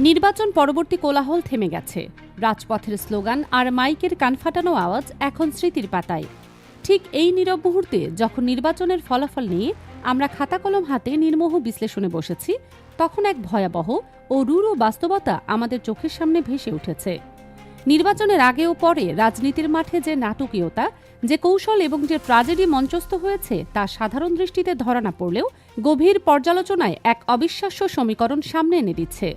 নির্বাচন পরবর্তী কোলাহল থেমে গেছে। রাজপথের স্লোগান আর মাইকের কানফাটানো আওয়াজ এখন স্মৃতির পাতায়। ঠিক এই নীরব মুহূর্তে যখন নির্বাচনের ফলাফল নিয়ে আমরা খাতা কলম হাতে নির্মোহ বিশ্লেষণে বসেছি, তখন এক ভয়াবহ ও রূঢ় বাস্তবতা আমাদের চোখের সামনে ভেসে উঠেছে। নির্বাচনের আগে ও পরে রাজনীতির মাঠে যে নাটকীয়তা, যে কৌশল এবং যে ট্র্যাজেডি মঞ্চস্থ হয়েছে তা সাধারণ দৃষ্টিতে ধরা না পড়লেও গভীর পর্যালোচনায় এক অবিশ্বাস্য সমীকরণ সামনে এনে দিচ্ছে।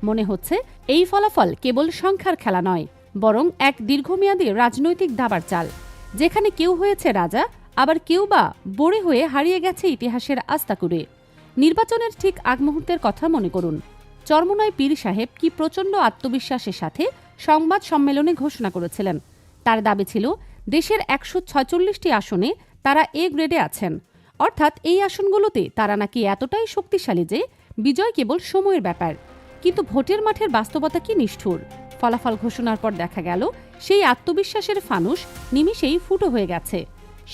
মনে হচ্ছে এই ফলাফল কেবল সংখ্যার খেলা নয়, বরং এক দীর্ঘমেয়াদী রাজনৈতিক দাবার চাল, যেখানে কেউ হয়েছে রাজা, আবার কেউ বা বড়ে হয়ে হারিয়ে গেছে ইতিহাসের আস্তাকুড়ে। নির্বাচনের ঠিক আগ মুহূর্তের কথা মনে করুন। চরমোনাই পীর সাহেব কি প্রচণ্ড আত্মবিশ্বাসের সাথে সংবাদ সম্মেলনে ঘোষণা করেছিলেন। তার দাবি ছিল দেশের ১৪৬টি আসনে তারা এ গ্রেডে আছেন, অর্থাৎ এই আসনগুলোতে তারা নাকি এতটাই শক্তিশালী যে বিজয় কেবল সময়ের ব্যাপার। কিন্তু ভোটের মাঠের বাস্তবতা কি নিষ্ঠুর। ফলাফল ঘোষণার পর দেখা গেল সেই আত্মবিশ্বাসের ফানুস নিমিষেই ফুটো হয়ে গেছে।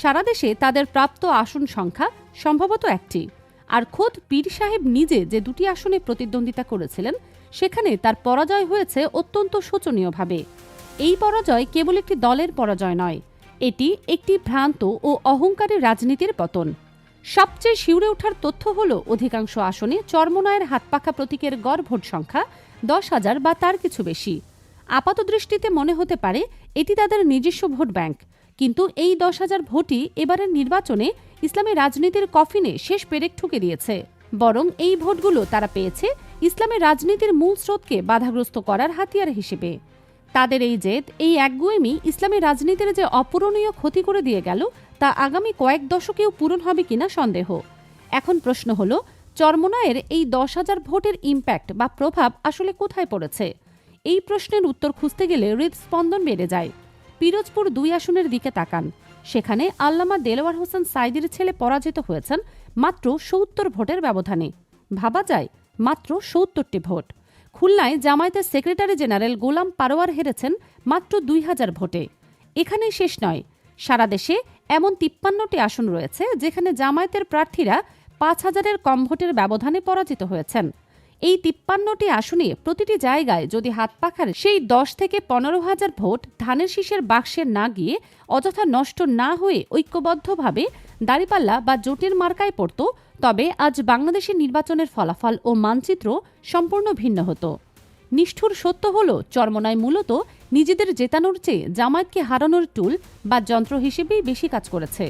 সারা দেশে তাদের প্রাপ্ত আসন সংখ্যা সম্ভবত একটি, আর খোদ পীর সাহেব নিজে যে দুটি আসনে প্রতিদ্বন্দ্বিতা করেছিলেন সেখানে তার পরাজয় হয়েছে অত্যন্ত শোচনীয়ভাবে। এই পরাজয় কেবল একটি দলের পরাজয় নয়, এটি একটি ভ্রান্ত ও অহংকারী রাজনীতির পতন। সবচেয়ে শিউরে ওঠার তথ্য হল অধিকাংশ আসনে চরমোনাইয়ের হাতপাখা প্রতীকের গড় ভোট সংখ্যা ১০,০০০ বা তার কিছু বেশি। আপাতদৃষ্টিতে মনে হতে পারে এটি তাদের নিজস্ব ভোট ব্যাংক, কিন্তু এই ১০,০০০ ভোটই এবারের নির্বাচনে ইসলামী রাজনীতির কফিনে শেষ পেরেক ঠুকে দিয়েছে। বরং এই ভোটগুলো তারা পেয়েছে ইসলামী রাজনীতির মূল স্রোতকে বাধাগ্রস্ত করার হাতিয়ার হিসেবে। তাদের এই জেদ, এই একগুঁয়েমি ইসলামী রাজনীতির যে অপূরণীয় ক্ষতি করে দিয়ে গেল তা আগামী কয়েক দশকেও পূরণ হবে কিনা সন্দেহ। এখন প্রশ্ন হল, চরমোনাইয়ের এই ১০,০০০ ভোটের ইম্প্যাক্ট বা প্রভাব আসলে কোথায় পড়েছে? এই প্রশ্নের উত্তর খুঁজতে গেলে হৃদস্পন্দন বেড়ে যায়। পিরোজপুর ২ আসনের দিকে তাকান। সেখানে আল্লামা দেলোয়ার হোসেন সাঈদীর ছেলে পরাজিত হয়েছেন মাত্র ৭০ ভোটের ব্যবধানে। ভাবা যায়, মাত্র ৭০টি ভোট। খুলনায় জামায়াতের সেক্রেটারি জেনারেল গোলাম পারোয়ার হেরেছেন মাত্র ২,০০০ ভোটে। এখানেই শেষ নয়, সারা দেশে এমন ৫৩টি আসন রয়েছে যেখানে জামায়াতের প্রার্থীরা ৫,০০০-এর কম ভোটের ব্যবধানে পরাজিত হয়েছেন। এই ৫৩টি আসনে প্রতিটি জায়গায় যদি হাতপাখার সেই ১০ থেকে ১৫,০০০ ভোট ধানের শীষের বাক্সে না গিয়ে অযথা নষ্ট না হয়ে ঐক্যবদ্ধভাবে দাঁড়িপাল্লা বা জোটের মার্কায় পড়ত, তবে আজ বাংলাদেশের নির্বাচনের ফলাফল ও মানচিত্র সম্পূর্ণ ভিন্ন হতো। নিষ্ঠুর সত্য হল, চরমোনাই মূলত নিজেদের জেতানোর চেয়ে জামায়াতকে হারানোর টুল বা যন্ত্র হিসেবেই বেশি কাজ করেছে।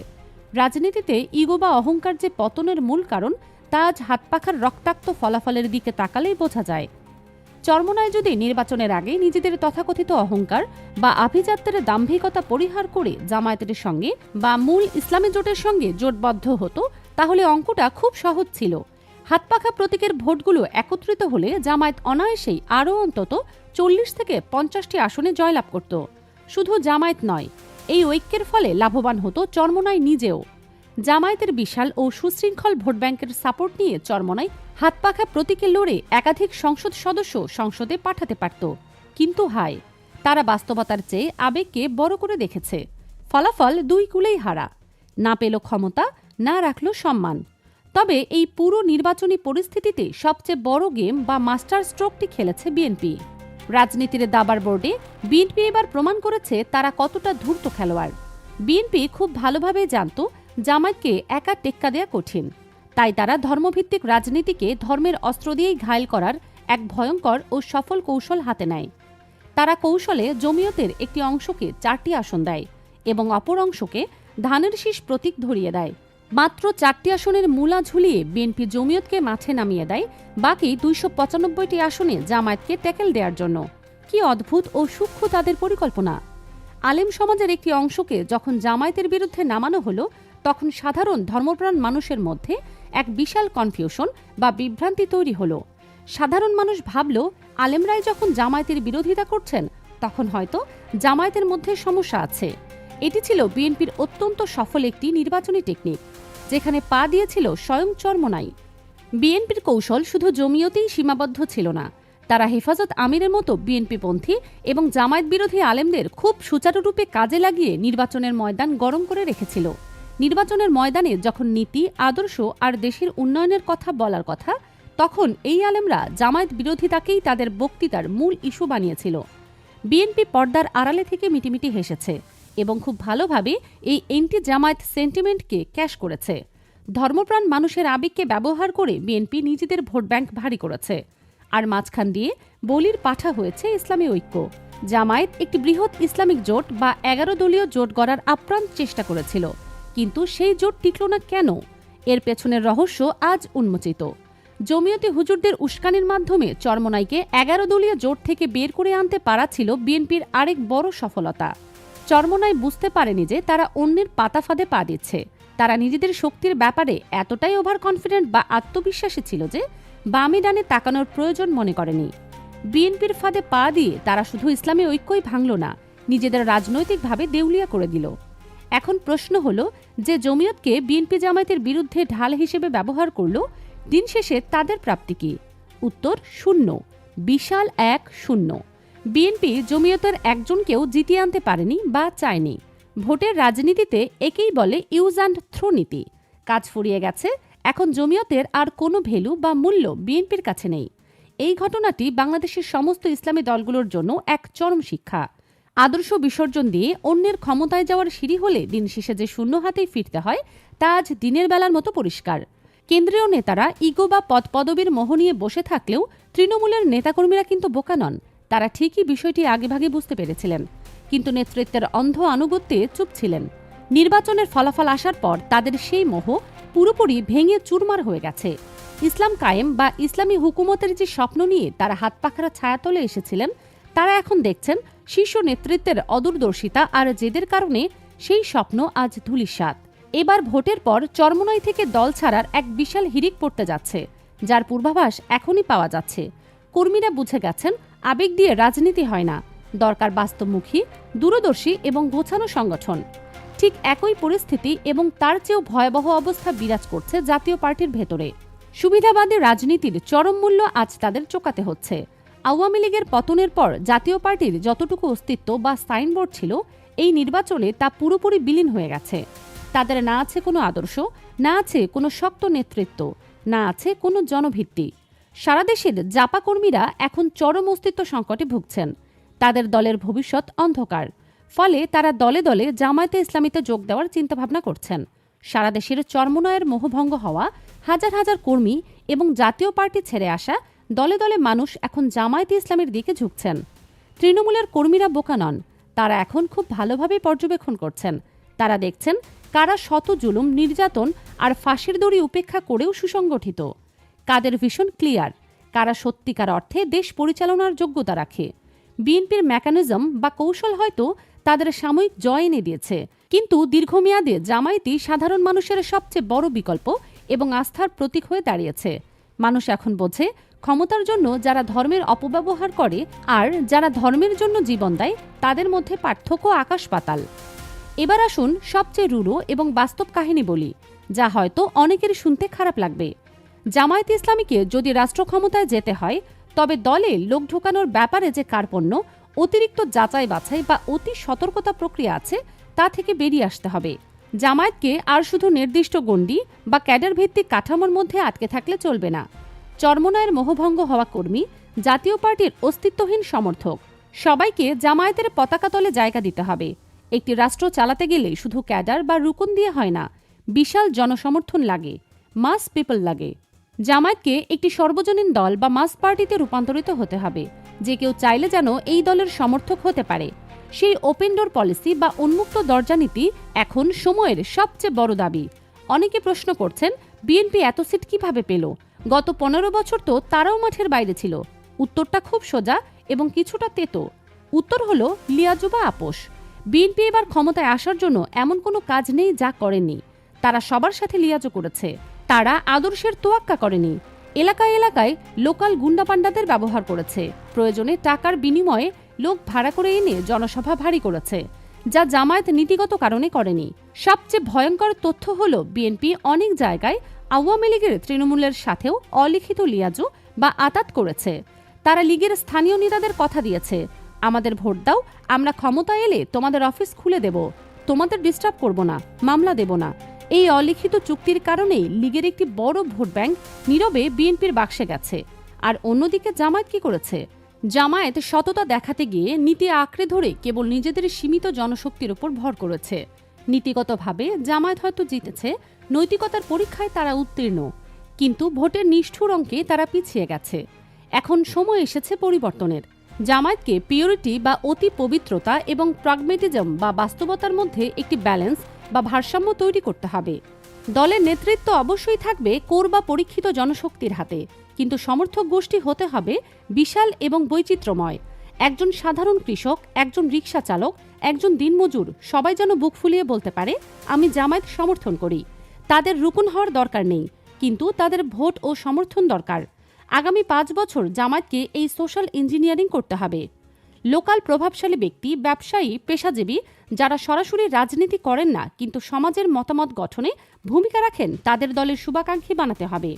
রাজনীতিতে ইগো বা অহংকার যে পতনের মূল কারণ, তা আজ হাতপাখার রক্তাক্ত ফলাফলের দিকে তাকালেই বোঝা যায়। চরমোনাই যদি নির্বাচনের আগে নিজেদের তথাকথিত অহংকার বা আভিজাত্যের দাম্ভিকতা পরিহার করে জামায়াতের সঙ্গে বা মূল ইসলামী জোটের সঙ্গে জোটবদ্ধ হতো, তাহলে অঙ্কটা খুব সহজ ছিল। হাতপাখা প্রতীকের ভোটগুলো একত্রিত হলে জামায়াত অনায়াসেই আরও অন্তত ৪০ থেকে ৫০টি আসনে জয়লাভ করত। শুধু জামায়াত নয়, এই ঐক্যের ফলে লাভবান হতো চরমোনাই নিজেও। জামায়াতের বিশাল ও সুশৃঙ্খল ভোট ব্যাংকের সাপোর্ট নিয়ে চরমোনাই হাতপাখা প্রতীকে লড়ে একাধিক সংসদ সদস্য সংসদে পাঠাতে পারত। কিন্তু হায়, তারা বাস্তবতার চেয়ে আবেগকে বড় করে দেখেছে। ফলাফল দুই কূলেই হারা। না পেল ক্ষমতা, না রাখল সম্মান। তবে এই পুরো নির্বাচনী পরিস্থিতিতে সবচেয়ে বড় গেম বা মাস্টার স্ট্রোকটি খেলেছে বিএনপি। রাজনীতির দাবার বোর্ডে বিএনপি এবার প্রমাণ করেছে তারা কতটা ধূর্ত খেলোয়াড়। বিএনপি খুব ভালোভাবে জানত জামায়াতকে একা টেক্কা দেয়া কঠিন, তাই তারা ধর্মভিত্তিক রাজনীতিকে ধর্মের অস্ত্র দিয়েই ঘায়েল করার এক ভয়ঙ্কর ও সফল কৌশল হাতে নেয়। তারা কৌশলে জমিয়তের একটি অংশকে ৪টি আসন দেয় এবং অপর অংশকে ধানের শীষ প্রতীক ধরিয়ে দেয়। মাত্র ৪টি আসনের মূলা ঝুলিয়ে বিএনপি জমিয়তকে মাঠে নামিয়ে দেয় বাকি ২৯৫টি আসনে জামায়াতকে ট্যাকেল দেওয়ার জন্য। কি অদ্ভুত ও সূক্ষ্ম তাদের পরিকল্পনা! আলেম সমাজের একটি অংশকে যখন জামায়াতের বিরুদ্ধে নামানো হলো, তখন সাধারণ ধর্মপ্রাণ মানুষের মধ্যে এক বিশাল কনফিউশন বা বিভ্রান্তি তৈরি হলো। সাধারণ মানুষ ভাবল, আলেমরাই যখন জামায়াতের বিরোধিতা করছেন, তখন হয়তো জামায়াতের মধ্যে সমস্যা আছে। এটি ছিল বিএনপির অত্যন্ত সফল একটি নির্বাচনী টেকনিক, যেখানে পা দিয়েছিল স্বয়ং চরমোনাই। বিএনপির কৌশল শুধু জমিয়তেই সীমাবদ্ধ ছিল না, তারা হেফাজত আমিরের মতো বিএনপিপন্থী এবং জামায়াত বিরোধী আলেমদের খুব সুচারুরূপে কাজে লাগিয়ে নির্বাচনের ময়দান গরম করে রেখেছিল। নির্বাচনের ময়দানে যখন নীতি, আদর্শ আর দেশের উন্নয়নের কথা বলার কথা, তখন এই আলেমরা জামায়াত বিরোধিতাকেই তাদের বক্তৃতার মূল ইস্যু বানিয়েছিল। বিএনপি পর্দার আড়ালে থেকে মিটিমিটি হেসেছে এবং খুব ভালোভাবে এই এন্টি জামায়াত সেন্টিমেন্টকে ক্যাশ করেছে। ধর্মপ্রাণ মানুষের আবেগকে ব্যবহার করে বিএনপি নিজেদের ভোট ব্যাংক ভারী করেছে। আর মাঝখান দিয়ে বলির পাঠা হয়েছে ইসলামী ঐক্য। জামায়াত একটি বৃহৎ ইসলামিক জোট বা 11 দলীয় জোট গড়ার আপ্রাণ চেষ্টা করেছিল, কিন্তু সেই জোট টিকল না কেন? এর পেছনের রহস্য আজ উন্মোচিত। জমিয়তে হুজুরদের উস্কানির মাধ্যমে চরমোনাইকে 11 দলীয় জোট থেকে বের করে আনতে পারা ছিল বিএনপির আরেক বড় সফলতা। চরমোনাই বুঝতে পারেনি যে তারা অন্যের পাতা ফাঁদে পা দিচ্ছে। তারা নিজেদের শক্তির ব্যাপারে এতটাই ওভার কনফিডেন্ট বা আত্মবিশ্বাসী ছিল যে বামে ডানে তাকানোর প্রয়োজন মনে করেনি। বিএনপির ফাঁদে পা দিয়ে তারা শুধু ইসলামী ঐক্যই ভাঙল না, নিজেদের রাজনৈতিকভাবে দেউলিয়া করে দিল। এখন প্রশ্ন হলো যে জমিয়তকে বিএনপি জামায়াতের বিরুদ্ধে ঢাল হিসেবে ব্যবহার করল, দিন শেষে তাদের প্রাপ্তি কি? উত্তর শূন্য, বিশাল এক শূন্য। বিএনপি জমিয়তের একজনকেও জিতিয়ে আনতে পারেনি বা চায়নি। ভোটের রাজনীতিতে একেই বলে ইউজ অ্যান্ড থ্রো নীতি। কাজ ফুরিয়ে গেছে, এখন জমিয়তের আর কোনো ভ্যালু বা মূল্য বিএনপির কাছে নেই। এই ঘটনাটি বাংলাদেশের সমস্ত ইসলামী দলগুলোর জন্য এক চরম শিক্ষা। আদর্শ বিসর্জন দিয়ে অন্যের ক্ষমতায় যাওয়ার সিঁড়ি হলে দিন শেষে যে শূন্য হাতেই ফিরতে হয় তা আজ দিনের বেলার মতো পরিষ্কার। কেন্দ্রীয় নেতারা ইগো বা পদপদবীর মোহ নিয়ে বসে থাকলেও তৃণমূলের নেতাকর্মীরা কিন্তু বোকা নন। তারা ঠিকই বিষয়টি আগেভাগে বুঝতে পেরেছিলেন, কিন্তু নেতৃত্বের অন্ধ আনুগত্যে চুপ ছিলেন। নির্বাচনের ফলাফল আসার পর তাদের সেই মোহ পুরোপুরি ভেঙে চুরমার হয়ে গেছে। ইসলাম কায়েম বা ইসলামী হুকুমতের যে স্বপ্ন নিয়ে তারা হাত পাখার ছায়াতলে এসেছিলেন, তারা এখন দেখছেন শীর্ষ নেতৃত্বের অদূরদর্শিতা আর জেদের কারণে সেই স্বপ্ন আজ ধূলিসাৎ। এবার ভোটের পর চরমোনাই থেকে দল ছাড়ার এক বিশাল হিড়িক পড়তে যাচ্ছে, যার পূর্বাভাস এখনই পাওয়া যাচ্ছে। কর্মীরা বুঝে গেছেন আবেগ দিয়ে রাজনীতি হয় না, দরকার বাস্তবমুখী, দূরদর্শী এবং গোছানো সংগঠন। ঠিক একই পরিস্থিতি এবং তার চেয়েও ভয়াবহ অবস্থা বিরাজ করছে জাতীয় পার্টির ভেতরে। সুবিধাবাদী রাজনীতির চরম মূল্য আজ তাদের চোকাতে হচ্ছে। আওয়ামী লীগের পতনের পর জাতীয় পার্টির যতটুকু অস্তিত্ব বা সাইনবোর্ড ছিল, এই নির্বাচনে তা পুরোপুরি বিলীন হয়ে গেছে। তাদের না আছে কোনো আদর্শ, না আছে কোনো শক্ত নেতৃত্ব, না আছে কোনো জনভিত্তি। সারা দেশের জাপা কর্মীরা এখন চরম অস্তিত্ব সংকটে ভুগছেন। তাদের দলের ভবিষ্যৎ অন্ধকার। ফলে তারা দলে দলে জামায়াতে ইসলামীতে যোগ দেওয়ার চিন্তাভাবনা করছেন। সারা দেশের চরমোনাইয়ের মোহভঙ্গ হওয়া হাজার হাজার কর্মী এবং জাতীয় পার্টি ছেড়ে আসা দলে দলে মানুষ এখন জামায়াতে ইসলামের দিকে ঝুঁকছেন। তৃণমূলের কর্মীরা বোকা নন, তারা এখন খুব ভালোভাবে পর্যবেক্ষণ করছেন। তারা দেখছেন কারা শত জুলুম, নির্যাতন আর ফাঁসির দড়ি উপেক্ষা করেও সুসংগঠিত, কাদের ভিশন ক্লিয়ার, কারা সত্যিকার অর্থে দেশ পরিচালনার যোগ্যতা রাখে। বিএনপির মেকানিজম বা কৌশল হয়তো তাদের সাময়িক জয় এনে দিয়েছে, কিন্তু দীর্ঘমেয়াদে জামায়াতই সাধারণ মানুষের সবচেয়ে বড় বিকল্প এবং আস্থার প্রতীক হয়ে দাঁড়িয়েছে। মানুষ এখন বোঝে ক্ষমতার জন্য যারা ধর্মের অপব্যবহার করে আর যারা ধর্মের জন্য জীবন দেয়, তাদের মধ্যে পার্থক্য আকাশ পাতাল। এবার আসুন সবচেয়ে রূঢ় এবং বাস্তব কাহিনী বলি, যা হয়তো অনেকের শুনতে খারাপ লাগবে। জামায়াতে ইসলামীকে যদি রাষ্ট্র ক্ষমতায় যেতে হয়, তবে দলে লোক ঢোকানোর ব্যাপারে যে কার্পণ্য, অতিরিক্ত যাচাই বাছাই বা অতি সতর্কতা প্রক্রিয়া আছে, তা থেকে বেরিয়ে আসতে হবে। জামায়াতকে আর শুধু নির্দিষ্ট গণ্ডি বা ক্যাডার ভিত্তিক কাঠামোর মধ্যে আটকে থাকলে চলবে না। চরমোনাইয়ের মোহভঙ্গ হওয়া কর্মী, জাতীয় পার্টির অস্তিত্বহীন সমর্থক, সবাইকে জামায়াতের পতাকা তলে জায়গা দিতে হবে। একটি রাষ্ট্র চালাতে গেলে শুধু ক্যাডার বা রুকন দিয়ে হয় না, বিশাল জনসমর্থন লাগে, মাস পিপল লাগে। জামায়াতকে একটি সর্বজনীন দল বা মাস পার্টিতে রূপান্তরিত হতে হবে, যে কেউ চাইলে যেন এই দলের সমর্থক হতে পারে। সেই ওপেন ডোর পলিসি বা উন্মুক্ত দরজা নীতি এখন সময়ের সবচেয়ে বড় দাবি। অনেকে প্রশ্ন করছেন, বিএনপি এত সিট কিভাবে পেল? গত 15 বছর তো তারাও মাঠের বাইরে ছিল। উত্তরটা খুব সোজা এবং কিছুটা তেতো। উত্তর হলো লিয়াজু বা আপোষ। বিএনপি এবার ক্ষমতায় আসার জন্য এমন কোনো কাজ নেই যা করেনি। তারা সবার সাথে লিয়াজু করেছে। তারা আদর্শের তোয়াক্কা করেনি। এলাকায় এলাকায় লোকাল গুন্ডাপান্ডাদের ব্যবহার করেছে। প্রয়োজনে টাকার বিনিময়ে লোক ভাড়া করে এনে জনসভা ভারী করেছে, যা জামায়াত নীতিগত কারণে করেনি। সবচেয়ে ভয়ঙ্কর তথ্য হলো বিএনপি অনেক জায়গায় আওয়ামী লীগের তৃণমূলের সাথেও অলিখিত লিয়াজু বা আতাত করেছে। তারা লীগের স্থানীয় নেতাদের কথা দিয়েছে, আমাদের ভোট দাও, আমরা ক্ষমতা এলে তোমাদের অফিস খুলে দেব, তোমাদের ডিস্টার্ব করব না, মামলা দেব না। এই অলিখিত চুক্তির কারণে লীগের একটি বড় ভোট ব্যাংক নীরবে বিএনপির বাক্সে গেছে। আর অন্যদিকে জামায়াত কি করেছে? জামায়াত সততা দেখাতে গিয়ে নীতি আঁকড়ে ধরে কেবল নিজেদের সীমিত জনশক্তির উপর ভর করেছে। নীতিগতভাবে জামায়াত হয়তো জিতেছে, নৈতিকতার পরীক্ষায় তারা উত্তীর্ণ, কিন্তু ভোটের নিষ্ঠুর অঙ্কে তারা পিছিয়ে গেছে। এখন সময় এসেছে পরিবর্তনের। জামায়াতকে পিওরিটি বা অতি পবিত্রতা এবং প্রাগমেটিজম বা বাস্তবতার মধ্যে একটি ব্যালেন্স বা ভারসাম্য তৈরি করতে হবে। দলের নেতৃত্ব অবশ্যই থাকবে কোর বা পরীক্ষিত জনশক্তির হাতে, কিন্তু সমর্থক গোষ্ঠী হতে হবে বিশাল এবং বৈচিত্র্যময়। একজন সাধারণ কৃষক, একজন রিকশা চালক, একজন দিনমজুর সবাই যেন বুক ফুলিয়ে বলতে পারে, আমি জামায়াত সমর্থন করি। তাদের রুকুন হওয়ার দরকার নেই, কিন্তু তাদের ভোট ও সমর্থন দরকার। আগামী 5 বছর জামায়াতকে এই সোশ্যাল ইঞ্জিনিয়ারিং করতে হবে। লোকাল প্রভাবশালী ব্যক্তি, ব্যবসায়ী, পেশাজীবী যারা সরাসরি রাজনীতি করেন না কিন্তু সমাজের মতামত গঠনে ভূমিকা রাখেন, তাদের দলের শুভাকাঙ্ক্ষী বানাতে হবে।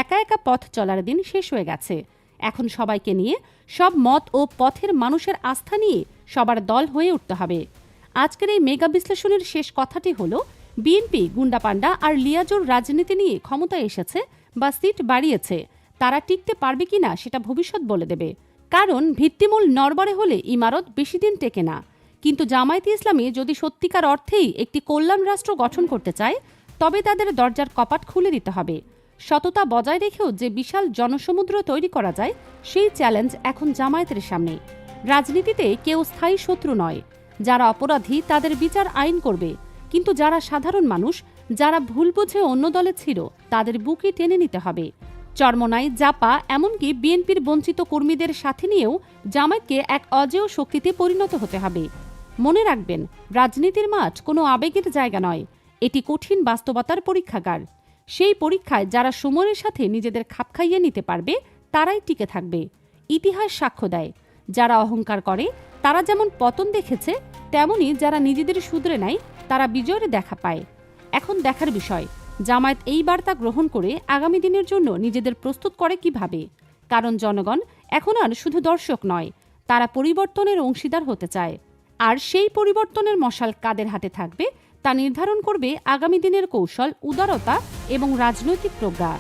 একা একা পথ চলার দিন শেষ হয়ে গেছে। এখন সবাইকে নিয়ে, সব মত ও পথের মানুষের আস্থা নিয়ে সবার দল হয়ে উঠতে হবে। আজকের এই মেগা বিশ্লেষণের শেষ কথাটি হলো, বিএনপি গুন্ডাপান্ডা আর লিয়াজোর রাজনীতি নিয়ে ক্ষমতায় এসেছে বা সিট বাড়িয়েছে, তারা টিকতে পারবে কিনা সেটা ভবিষ্যৎ বলে দেবে। কারণ ভিত্তিমূল নড়বড়ে হলে ইমারত বেশি দিন টেকে না। কিন্তু জামায়াতে ইসলামী যদি সত্যিকার অর্থেই একটি কল্যাণ রাষ্ট্র গঠন করতে চায়, তবে তাদের দরজার কপাট খুলে দিতে হবে। সততা বজায় রেখেও যে বিশাল জনসমুদ্র তৈরি করা যায়, সেই চ্যালেঞ্জ এখন জামায়াতের সামনে। রাজনীতিতে কেউ স্থায়ী শত্রু নয়। যারা অপরাধী তাদের বিচার আইন করবে, কিন্তু যারা সাধারণ মানুষ, যারা ভুল বুঝে অন্য দলে ছিল, তাদের বুকে টেনে নিতে হবে। চরমোনাই, জাপা, এমনকি বিএনপির বঞ্চিত কর্মীদের সাথে নিয়েও জামায়াতকে এক অজেয় শক্তিতে পরিণত হতে হবে। মনে রাখবেন, রাজনীতির মাঠ কোনো আবেগের জায়গা নয়, এটি কঠিন বাস্তবতার পরীক্ষাগার। সেই পরীক্ষায় যারা সময়ের সাথে নিজেদের খাপ খাইয়ে নিতে পারবে, তারাই টিকে থাকবে। ইতিহাস সাক্ষ্য দেয়, যারা অহংকার করে তারা যেমন পতন দেখেছে, তেমনি যারা নিজেদের শুধরে নেয় তারা বিজয়ের দেখা পায়। এখন দেখার বিষয়, জামায়াত এই বার্তা গ্রহণ করে আগামী দিনের জন্য নিজেদের প্রস্তুত করে কিভাবে। কারণ জনগণ এখন আর শুধু দর্শক নয়, তারা পরিবর্তনের অংশীদার হতে চায়। আর সেই পরিবর্তনের মশাল কাদের হাতে থাকবে তা নির্ধারণ করবে আগামী দিনের কৌশল, উদারতা এবং রাজনৈতিক প্রজ্ঞা।